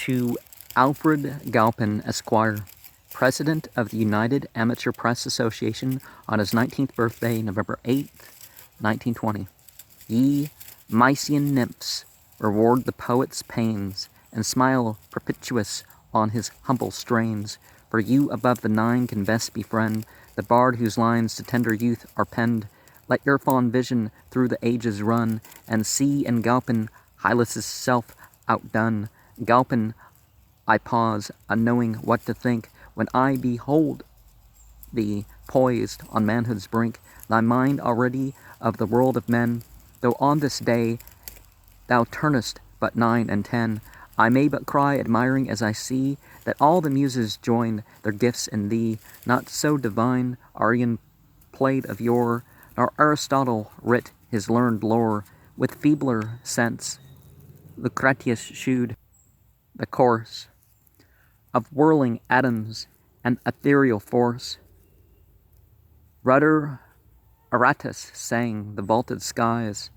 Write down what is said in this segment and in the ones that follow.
to Alfred Galpin Esquire, President of the United Amateur Press Association, on his 19th birthday, November 8th, 1920. Ye Mysian nymphs, reward the poet's pains, and smile perpetuous on his humble strains, for you above the nine can best befriend the bard whose lines to tender youth are penned. Let your fond vision through the ages run, and see in Galpin Hylas' self outdone. Galpin, I pause, unknowing what to think, when I behold thee poised on manhood's brink, thy mind already of the world of men, though on this day thou turnest but 9 and 10. I may but cry, admiring as I see, that all the muses join their gifts in thee. Not so divine Arian played of yore, nor Aristotle writ his learned lore. With feebler sense Lucretius shewed the course of whirling atoms and ethereal force. Rudder Aratus sang the vaulted skies,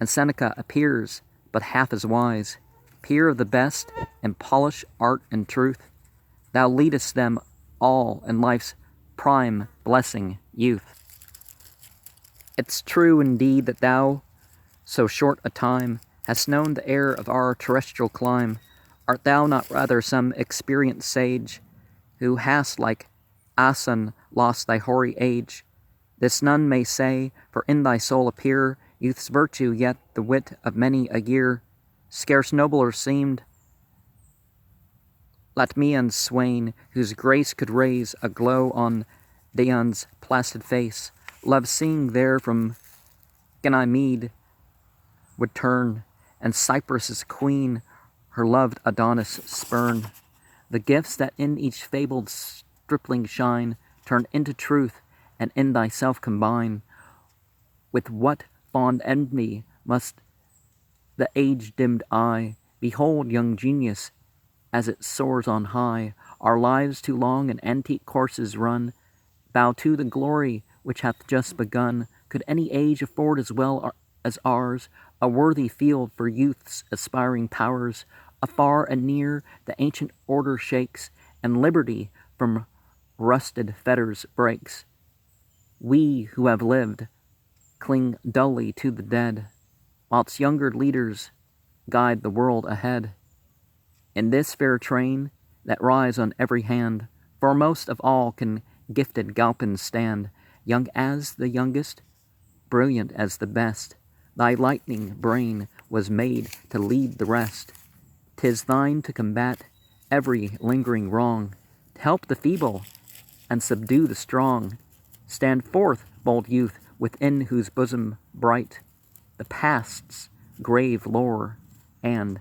and Seneca appears but half as wise. Peer of the best in polish, art, and truth, thou leadest them all in life's prime blessing, youth. It's true indeed that thou, so short a time, hast known the air of our terrestrial clime. Art thou not rather some experienced sage, who hast, like Asun, lost thy hoary age? This none may say, for in thy soul appear youth's virtue, yet the wit of many a year. Scarce nobler seemed Latmian's swain, whose grace could raise a glow on Dion's placid face. Love seeing there from Ganymede would turn, and Cyprus' queen her loved Adonis spurn. The gifts that in each fabled stripling shine turn into truth, and in thyself combine. With what fond envy must the age-dimmed eye behold young genius as it soars on high? Our lives too long and antique courses run, bow to the glory which hath just begun. Could any age afford as well as ours a worthy field for youth's aspiring powers? Afar and near the ancient order shakes, and liberty from rusted fetters breaks. We who have lived cling dully to the dead, whilst younger leaders guide the world ahead. In this fair train that rise on every hand, foremost of all can gifted Galpin stand. Young as the youngest, brilliant as the best, thy lightning brain was made to lead the rest. 'Tis thine to combat every lingering wrong, to help the feeble and subdue the strong. Stand forth, bold youth, within whose bosom bright the past's grave lore and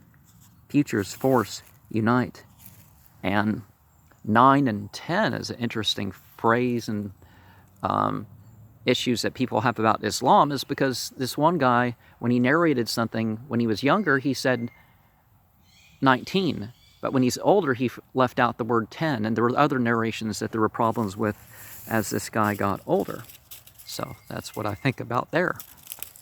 future's force unite. And 9 and 10 is an interesting phrase, and issues that people have about Islam is because this one guy, when he narrated something when he was younger, he said 19, but when he's older, he left out the word 10, and there were other narrations that there were problems with as this guy got older. So that's what I think about there.